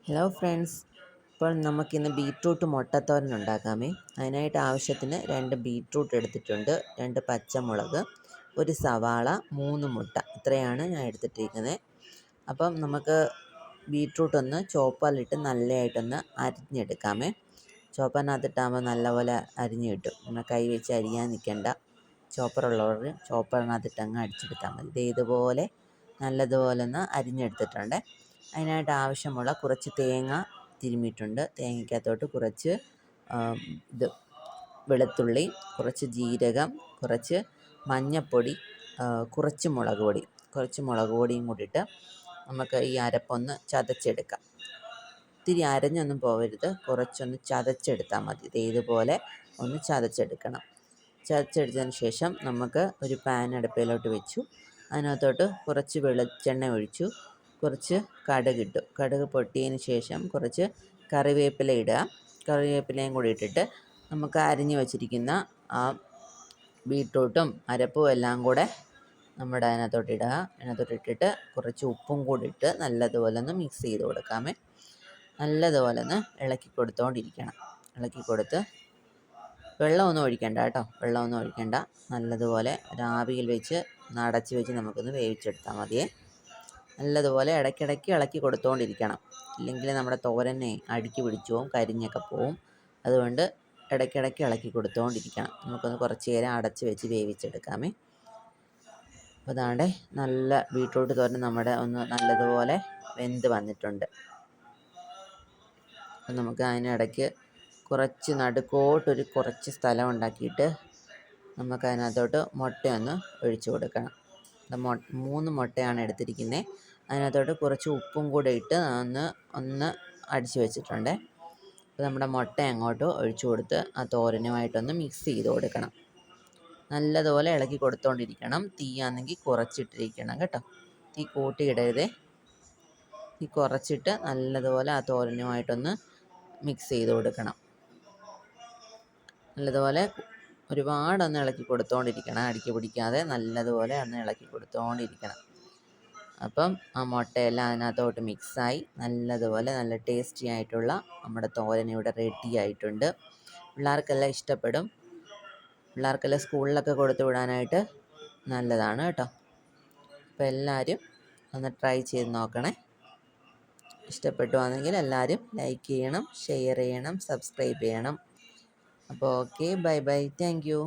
Hello friends, ഇപ്പോൾ നമുക്കിന്ന് beetroot മുട്ടത്തോരൻ ഉണ്ടാക്കാമേ. അതിനായിട്ട് ആവശ്യത്തിന് 2 ബീറ്റ്റൂട്ട് എടുത്തിട്ടുണ്ട്, 2 പച്ചമുളക്, ഒരു സവാള, 3 മുട്ട, ഇത്രയാണ് ഞാൻ എടുത്തിട്ടിരിക്കുന്നത്. അപ്പം നമുക്ക് ബീറ്റ്റൂട്ട് ഒന്ന് ചോപ്പറിലിട്ട് നല്ലതായിട്ടൊന്ന് അരിഞ്ഞെടുക്കാമേ. ചോപ്പറിനകത്തിട്ടാകുമ്പോൾ നല്ലപോലെ അരിഞ്ഞ് കിട്ടും. നമ്മൾ കൈ വെച്ച് അരിയാൻ നിൽക്കേണ്ട. ചോപ്പറുള്ളവർ ചോപ്പറിനകത്തിട്ട് അങ്ങ് അടിച്ചെടുത്താൽ മതി. ഇതുപോലെ നല്ലതുപോലെ ഒന്ന് അരിഞ്ഞെടുത്തിട്ടുണ്ട്. അതിനായിട്ട് ആവശ്യമുള്ള കുറച്ച് തേങ്ങ തിരുമ്മിയിട്ടുണ്ട്. തേങ്ങയ്ക്കകത്തോട്ട് കുറച്ച് വെളുത്തുള്ളി, കുറച്ച് ജീരകം, കുറച്ച് മഞ്ഞൾപ്പൊടി, കുറച്ച് മുളക് പൊടിയും കൂടിയിട്ട് നമുക്ക് ഈ അരപ്പൊന്ന് ചതച്ചെടുക്കാം. ഇത്തിരി അരഞ്ഞൊന്നും പോകരുത്, കുറച്ചൊന്ന് ചതച്ചെടുത്താൽ മതി. ഇതുപോലെ ഒന്ന് ചതച്ചെടുക്കണം. ചതച്ചെടുത്തതിന് ശേഷം നമുക്ക് ഒരു പാൻ അടുപ്പിലോട്ട് വെച്ചു. അതിനകത്തോട്ട് കുറച്ച് വെളിച്ചെണ്ണ ഒഴിച്ചു. കുറച്ച് കടുകിട്ടു. കടുക് പൊട്ടിയതിന് ശേഷം കുറച്ച് കറിവേപ്പില ഇടുക. കറിവേപ്പിലയും കൂടി ഇട്ടിട്ട് നമുക്ക് അരിഞ്ഞു വച്ചിരിക്കുന്ന ആ ബീറ്റ്റൂട്ടും അരപ്പും എല്ലാം കൂടെ നമ്മുടെ അതിനകത്തോട്ട് ഇടുക. അതിനകത്തോട്ടിട്ടിട്ട് കുറച്ച് ഉപ്പും കൂടി ഇട്ട് നല്ലതുപോലെ ഒന്ന് മിക്സ് ചെയ്ത് കൊടുക്കാമേ. നല്ലതുപോലെ ഒന്ന് ഇളക്കി കൊടുത്തുകൊണ്ടിരിക്കണം. ഇളക്കി കൊടുത്ത് വെള്ളമൊന്നും ഒഴിക്കണ്ട കേട്ടോ, വെള്ളമൊന്നും ഒഴിക്കണ്ട. നല്ലതുപോലെ ആവിയിൽ വെച്ച് അടച്ച് വെച്ച് നമുക്കൊന്ന് വേവിച്ചെടുത്താൽ മതിയേ. നല്ലതുപോലെ ഇടയ്ക്കിടയ്ക്ക് ഇളക്കി കൊടുത്തുകൊണ്ടിരിക്കണം. ഇല്ലെങ്കിൽ നമ്മുടെ തോരനെ അടുക്കി പിടിച്ചു പോവും, കരിഞ്ഞൊക്കെ പോവും. അതുകൊണ്ട് ഇടയ്ക്കിടയ്ക്ക് ഇളക്കി കൊടുത്തുകൊണ്ടിരിക്കണം. നമുക്കൊന്ന് കുറച്ച് നേരം അടച്ച് വെച്ച് വേവിച്ചെടുക്കാമേ. അപ്പോൾ അതാണ്ട് നല്ല ബീറ്റ്റൂട്ട് തോരൻ നമ്മുടെ ഒന്ന് നല്ലതുപോലെ വെന്ത് വന്നിട്ടുണ്ട്. അപ്പം നമുക്ക് അതിനിടയ്ക്ക് കുറച്ച് നടുക്കോട്ടൊരു കുറച്ച് സ്ഥലം ഉണ്ടാക്കിയിട്ട് നമുക്കതിനകത്തോട്ട് മുട്ടയൊന്ന് ഒഴിച്ചു കൊടുക്കണം. 3 മുട്ടയാണ് എടുത്തിരിക്കുന്നത്. അതിനകത്തോട്ട് കുറച്ച് ഉപ്പും കൂടെ ഇട്ട് ഒന്ന് അടിച്ച് വെച്ചിട്ടുണ്ട്. അപ്പോൾ നമ്മുടെ മുട്ട അങ്ങോട്ട് ഒഴിച്ചു കൊടുത്ത് ആ തോരനുമായിട്ടൊന്ന് മിക്സ് ചെയ്ത് കൊടുക്കണം. നല്ലതുപോലെ ഇളക്കി കൊടുത്തുകൊണ്ടിരിക്കണം. തീയാണെങ്കിൽ കുറച്ചിട്ടിരിക്കണം കേട്ടോ, തീ കൂട്ടിയിടരുതേ. തീ കുറച്ചിട്ട് നല്ലതുപോലെ ആ തോരനുമായിട്ടൊന്ന് മിക്സ് ചെയ്ത് കൊടുക്കണം. നല്ലതുപോലെ ഒരുപാടൊന്ന് ഇളക്കി കൊടുത്തുകൊണ്ടിരിക്കണം, അടുക്കി പിടിക്കാതെ നല്ലതുപോലെ ഒന്ന് ഇളക്കി കൊടുത്തുകൊണ്ടിരിക്കണം. അപ്പം ആ മുട്ടയെല്ലാം അതിനകത്തോട്ട് മിക്സായി നല്ലതുപോലെ നല്ല ടേസ്റ്റി ആയിട്ടുള്ള നമ്മുടെ തോരൻ ഇവിടെ റെഡി ആയിട്ടുണ്ട്. പിള്ളേർക്കെല്ലാം ഇഷ്ടപ്പെടും. പിള്ളേർക്കെല്ലാം സ്കൂളിലൊക്കെ കൊടുത്തു വിടാനായിട്ട് നല്ലതാണ് കേട്ടോ. അപ്പോൾ എല്ലാവരും ഒന്ന് ട്രൈ ചെയ്ത് നോക്കണേ. ഇഷ്ടപ്പെട്ടുവാണെങ്കിൽ എല്ലാവരും ലൈക്ക് ചെയ്യണം, ഷെയർ ചെയ്യണം, സബ്സ്ക്രൈബ് ചെയ്യണം. അപ്പോൾ okay, bye bye, thank you.